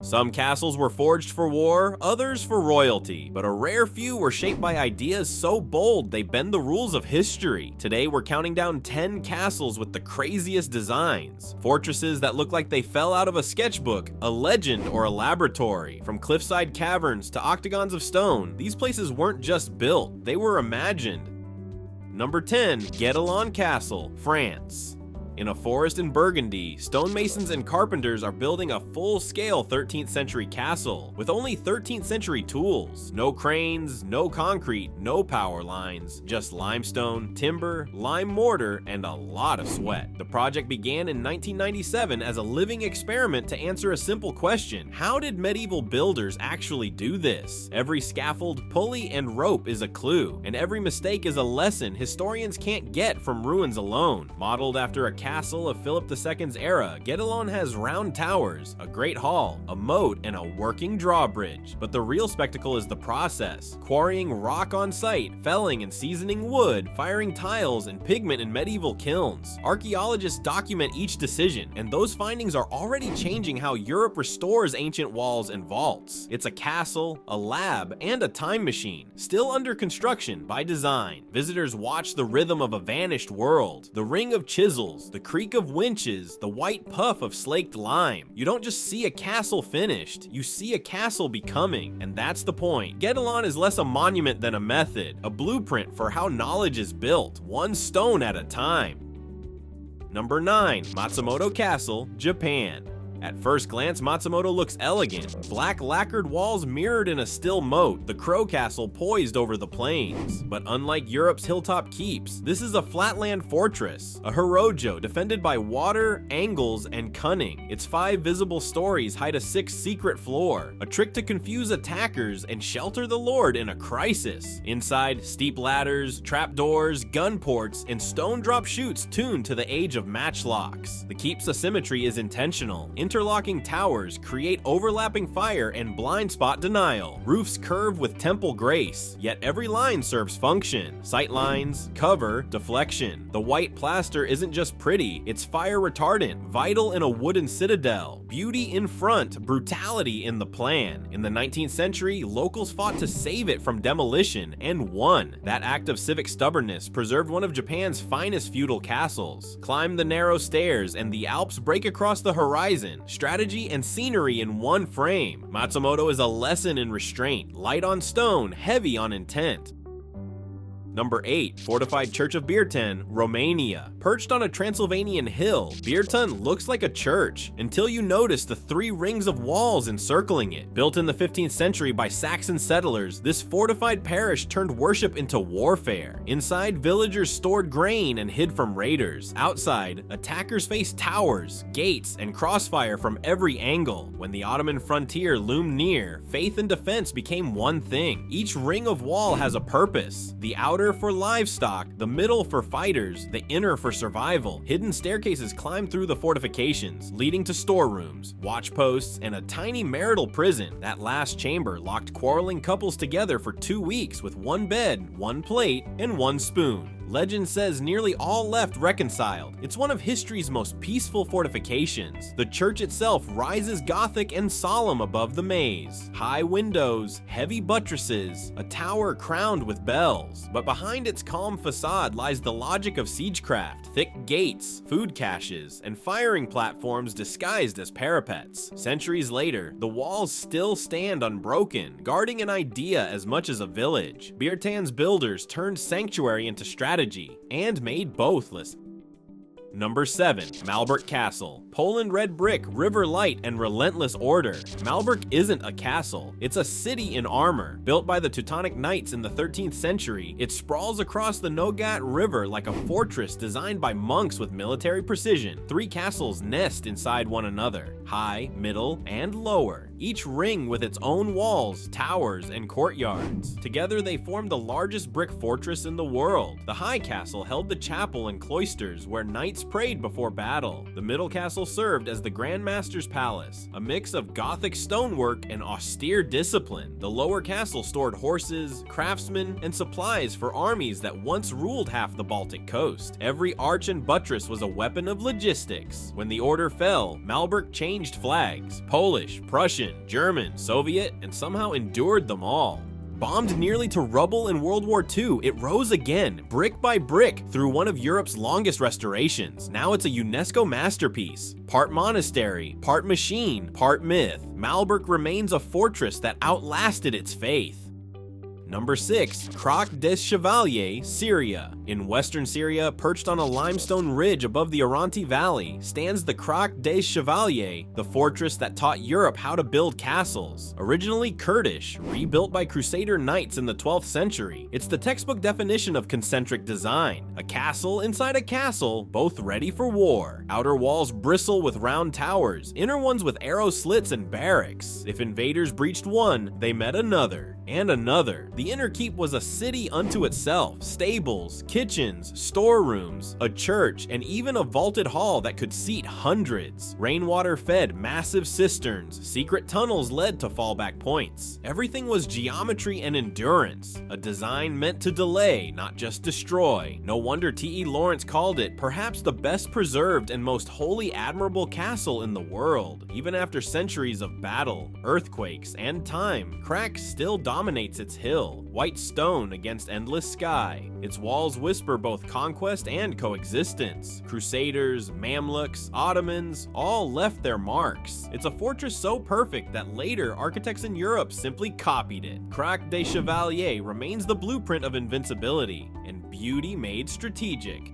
Some castles were forged for war, others for royalty, but a rare few were shaped by ideas so bold they bend the rules of history. Today we're counting down 10 castles with the craziest designs. Fortresses that look like they fell out of a sketchbook, a legend, or a laboratory. From cliffside caverns to octagons of stone, these places weren't just built, they were imagined. Number 10, Guédelon Castle, France. In a forest in Burgundy, stonemasons and carpenters are building a full-scale 13th century castle with only 13th century tools. No cranes, no concrete, no power lines, just limestone, timber, lime mortar, and a lot of sweat. The project began in 1997 as a living experiment to answer a simple question: how did medieval builders actually do this? Every scaffold, pulley, and rope is a clue, and every mistake is a lesson historians can't get from ruins alone. Modeled after a castle of Philip II's era, Guédelon has round towers, a great hall, a moat, and a working drawbridge. But the real spectacle is the process: quarrying rock on site, felling and seasoning wood, firing tiles and pigment in medieval kilns. Archaeologists document each decision, and those findings are already changing how Europe restores ancient walls and vaults. It's a castle, a lab, and a time machine, still under construction by design. Visitors watch the rhythm of a vanished world, the ring of chisels, the creak of winches, the white puff of slaked lime. You don't just see a castle finished, you see a castle becoming, and that's the point. Guédelon is less a monument than a method, a blueprint for how knowledge is built, one stone at a time. Number 9, Matsumoto Castle, Japan. At first glance, Matsumoto looks elegant. Black lacquered walls mirrored in a still moat, the Crow Castle poised over the plains. But unlike Europe's hilltop keeps, this is a flatland fortress, a horojo defended by water, angles, and cunning. Its 5 visible stories hide a 6th secret floor, a trick to confuse attackers and shelter the lord in a crisis. Inside, steep ladders, trapdoors, gun ports, and stone drop chutes tuned to the age of matchlocks. The keep's asymmetry is intentional. Interlocking towers create overlapping fire and blind spot denial. Roofs curve with temple grace, yet every line serves function. Sight lines, cover, deflection. The white plaster isn't just pretty, it's fire retardant, vital in a wooden citadel. Beauty in front, brutality in the plan. In the 19th century, locals fought to save it from demolition and won. That act of civic stubbornness preserved one of Japan's finest feudal castles. Climb the narrow stairs and the Alps break across the horizon. Strategy and scenery in one frame. Matsumoto is a lesson in restraint, light on stone, heavy on intent. Number 8, Fortified Church of Birten, Romania. Perched on a Transylvanian hill, Birten looks like a church, until you notice the 3 rings of walls encircling it. Built in the 15th century by Saxon settlers, this fortified parish turned worship into warfare. Inside, villagers stored grain and hid from raiders. Outside, attackers faced towers, gates, and crossfire from every angle. When the Ottoman frontier loomed near, faith and defense became one thing. Each ring of wall has a purpose. The outer for livestock, the middle for fighters, the inner for survival. Hidden staircases climb through the fortifications, leading to storerooms, watch posts, and a tiny marital prison. That last chamber locked quarreling couples together for 2 weeks with 1 bed, 1 plate, and 1 spoon. Legend says nearly all left reconciled. It's one of history's most peaceful fortifications. The church itself rises Gothic and solemn above the maze. High windows, heavy buttresses, a tower crowned with bells. But behind its calm facade lies the logic of siegecraft, thick gates, food caches, and firing platforms disguised as parapets. Centuries later, the walls still stand unbroken, guarding an idea as much as a village. Birten's builders turned sanctuary into strategy and made both listen. Number 7, Malbork Castle. Poland red brick, river light, and relentless order. Malbork isn't a castle, it's a city in armor. Built by the Teutonic Knights in the 13th century, it sprawls across the Nogat River like a fortress designed by monks with military precision. 3 castles nest inside one another, high, middle, and lower, each ring with its own walls, towers, and courtyards. Together they form the largest brick fortress in the world. The high castle held the chapel and cloisters where knights prayed before battle. The middle castle served as the Grand Master's palace, a mix of Gothic stonework and austere discipline. The lower castle stored horses, craftsmen, and supplies for armies that once ruled half the Baltic coast. Every arch and buttress was a weapon of logistics. When the order fell, Malbork changed flags: Polish, Prussian, German, Soviet, and somehow endured them all. Bombed nearly to rubble in World War II, it rose again, brick by brick, through one of Europe's longest restorations. Now it's a UNESCO masterpiece. Part monastery, part machine, part myth, Malbork remains a fortress that outlasted its faith. Number 6. Croc des Chevaliers, Syria. In western Syria, perched on a limestone ridge above the Oronti Valley, stands the Croc des Chevaliers, the fortress that taught Europe how to build castles. Originally Kurdish, rebuilt by Crusader knights in the 12th century, it's the textbook definition of concentric design. A castle inside a castle, both ready for war. Outer walls bristle with round towers, inner ones with arrow slits and barracks. If invaders breached one, they met another, and another. The inner keep was a city unto itself: stables, kitchens, storerooms, a church, and even a vaulted hall that could seat hundreds. Rainwater fed massive cisterns, secret tunnels led to fallback points. Everything was geometry and endurance, a design meant to delay, not just destroy. No wonder T.E. Lawrence called it perhaps the best preserved and most wholly admirable castle in the world. Even after centuries of battle, earthquakes, and time, Krak still dominates its hill. White stone against endless sky. Its walls whisper both conquest and coexistence. Crusaders, Mamluks, Ottomans, all left their marks. It's a fortress so perfect that later architects in Europe simply copied it. Croc des Chevaliers remains the blueprint of invincibility and beauty made strategic.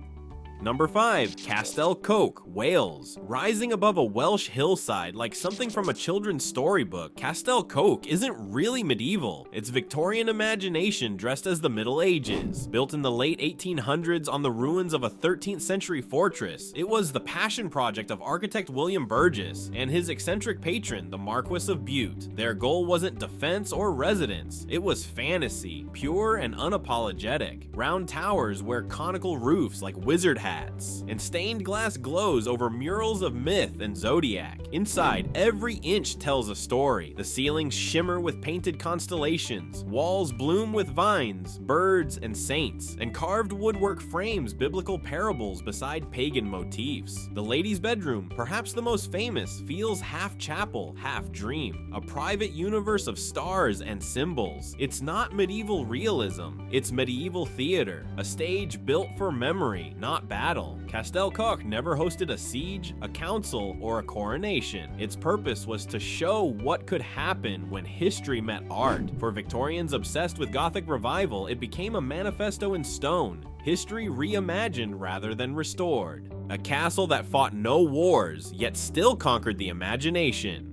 Number 5. Castell Coch, Wales. Rising above a Welsh hillside like something from a children's storybook, Castell Coch isn't really medieval. It's Victorian imagination dressed as the Middle Ages. Built in the late 1800s on the ruins of a 13th century fortress, it was the passion project of architect William Burgess and his eccentric patron, the Marquis of Bute. Their goal wasn't defense or residence, it was fantasy, pure and unapologetic. Round towers wear conical roofs like wizard hats, and stained glass glows over murals of myth and zodiac. Inside, every inch tells a story. The ceilings shimmer with painted constellations, walls bloom with vines, birds, and saints, and carved woodwork frames biblical parables beside pagan motifs. The lady's bedroom, perhaps the most famous, feels half chapel, half dream, a private universe of stars and symbols. It's not medieval realism, it's medieval theater, a stage built for memory, not battle. Castell Coch never hosted a siege, a council, or a coronation. Its purpose was to show what could happen when history met art. For Victorians obsessed with Gothic revival, it became a manifesto in stone, history reimagined rather than restored. A castle that fought no wars, yet still conquered the imagination.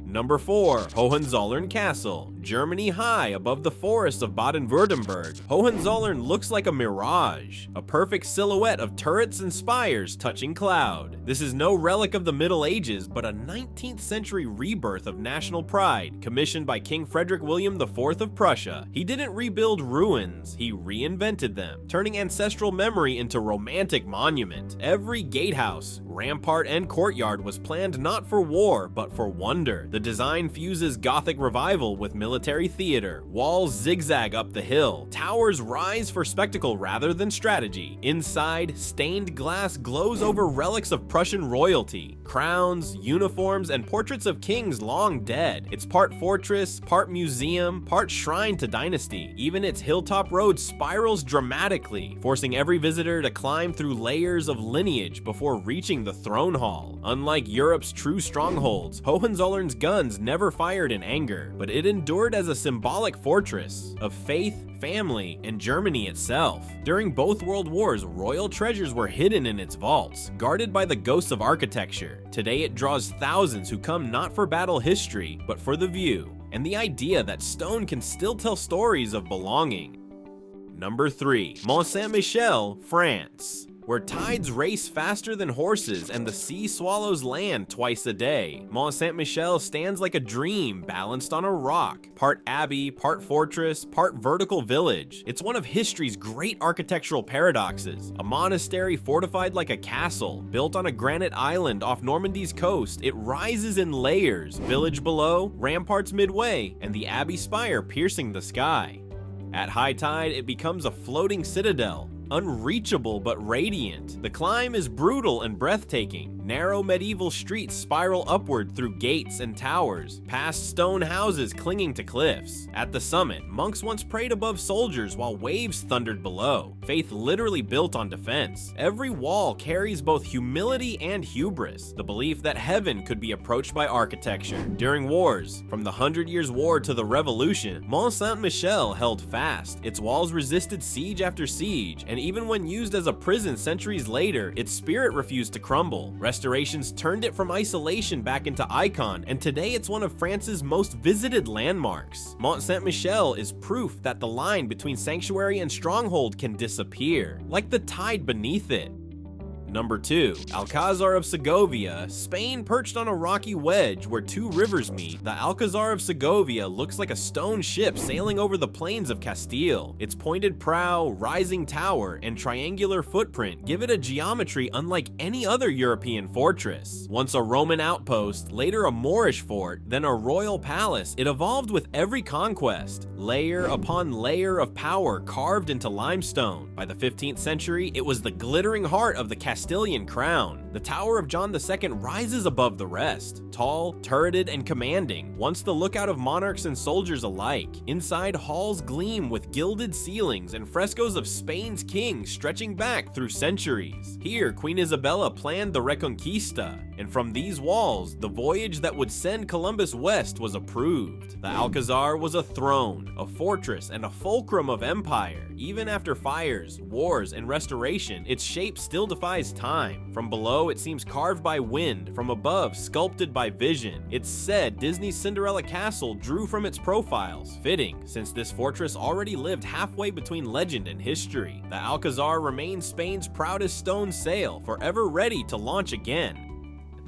Number 4. Hohenzollern Castle. Germany high above the forests of Baden-Württemberg, Hohenzollern looks like a mirage, a perfect silhouette of turrets and spires touching cloud. This is no relic of the Middle Ages, but a 19th century rebirth of national pride, commissioned by King Frederick William IV of Prussia. He didn't rebuild ruins, he reinvented them, turning ancestral memory into romantic monument. Every gatehouse, rampart, and courtyard was planned not for war, but for wonder. The design fuses Gothic revival with military theater. Walls zigzag up the hill. Towers rise for spectacle rather than strategy. Inside, stained glass glows over relics of Prussian royalty, crowns, uniforms, and portraits of kings long dead. It's part fortress, part museum, part shrine to dynasty. Even its hilltop road spirals dramatically, forcing every visitor to climb through layers of lineage before reaching the throne hall. Unlike Europe's true strongholds, Hohenzollern's guns never fired in anger, but it endured as a symbolic fortress of faith, family, and Germany itself. During both world wars, royal treasures were hidden in its vaults, guarded by the ghosts of architecture. Today it draws thousands who come not for battle history, but for the view, and the idea that stone can still tell stories of belonging. Number 3. Mont-Saint-Michel, France. where tides race faster than horses and the sea swallows land twice a day. Mont-Saint-Michel stands like a dream balanced on a rock, part abbey, part fortress, part vertical village. It's one of history's great architectural paradoxes. A monastery fortified like a castle, built on a granite island off Normandy's coast, it rises in layers, village below, ramparts midway, and the abbey spire piercing the sky. At high tide, it becomes a floating citadel, unreachable but radiant. The climb is brutal and breathtaking. Narrow medieval streets spiral upward through gates and towers, past stone houses clinging to cliffs. At the summit, monks once prayed above soldiers while waves thundered below. Faith literally built on defense. Every wall carries both humility and hubris, the belief that heaven could be approached by architecture. During wars, from the 100 Years' War to the Revolution, Mont-Saint-Michel held fast. Its walls resisted siege after siege, and even when used as a prison centuries later, its spirit refused to crumble. Restorations turned it from isolation back into icon, and today it's one of France's most visited landmarks. Mont-Saint-Michel is proof that the line between sanctuary and stronghold can disappear, like the tide beneath it. Number 2. Alcazar of Segovia, Spain perched on a rocky wedge where two rivers meet. The Alcazar of Segovia looks like a stone ship sailing over the plains of Castile. Its pointed prow, rising tower, and triangular footprint give it a geometry unlike any other European fortress. Once a Roman outpost, later a Moorish fort, then a royal palace, it evolved with every conquest. Layer upon layer of power carved into limestone. By the 15th century, it was the glittering heart of the Castilian crown. The Tower of John II rises above the rest, tall, turreted, and commanding, once the lookout of monarchs and soldiers alike. Inside, halls gleam with gilded ceilings and frescoes of Spain's kings stretching back through centuries. Here, Queen Isabella planned the Reconquista, and from these walls, the voyage that would send Columbus west was approved. The Alcazar was a throne, a fortress, and a fulcrum of empire. Even after fires, wars, and restoration, its shape still defies time. From below, it seems carved by wind, from above, sculpted by vision. It's said Disney's Cinderella Castle drew from its profiles, fitting, since this fortress already lived halfway between legend and history. The Alcazar remains Spain's proudest stone sail, forever ready to launch again.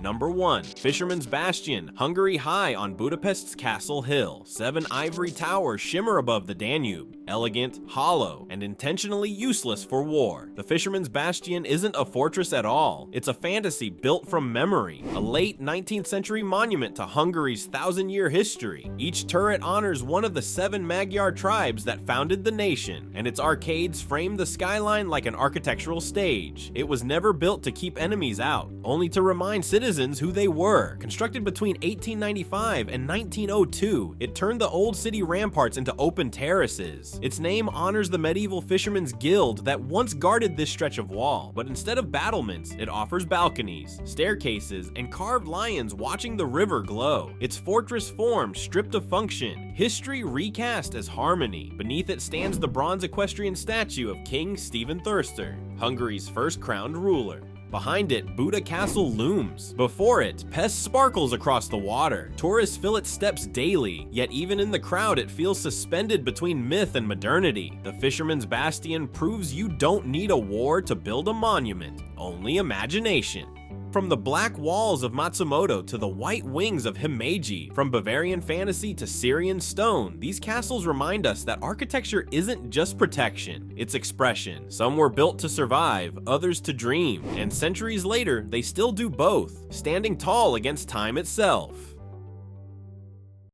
Number 1. Fisherman's Bastion, Hungary high on Budapest's Castle Hill. 7 ivory towers shimmer above the Danube, elegant, hollow, and intentionally useless for war. The Fisherman's Bastion isn't a fortress at all. It's a fantasy built from memory, a late 19th century monument to Hungary's 1,000-year history. Each turret honors one of the 7 Magyar tribes that founded the nation, and its arcades frame the skyline like an architectural stage. It was never built to keep enemies out, only to remind citizens who they were. Constructed between 1895 and 1902, it turned the old city ramparts into open terraces. Its name honors the medieval fishermen's guild that once guarded this stretch of wall, but instead of battlements, it offers balconies, staircases, and carved lions watching the river glow. Its fortress form stripped of function, history recast as harmony. Beneath it stands the bronze equestrian statue of King Stephen Thurster, Hungary's first crowned ruler. Behind it, Buda Castle looms. Before it, Pest sparkles across the water. Tourists fill its steps daily, yet even in the crowd it feels suspended between myth and modernity. The Fisherman's Bastion proves you don't need a war to build a monument, only imagination. From the black walls of Matsumoto to the white wings of Himeji, from Bavarian fantasy to Syrian stone, these castles remind us that architecture isn't just protection, it's expression. Some were built to survive, others to dream, and centuries later, they still do both, standing tall against time itself.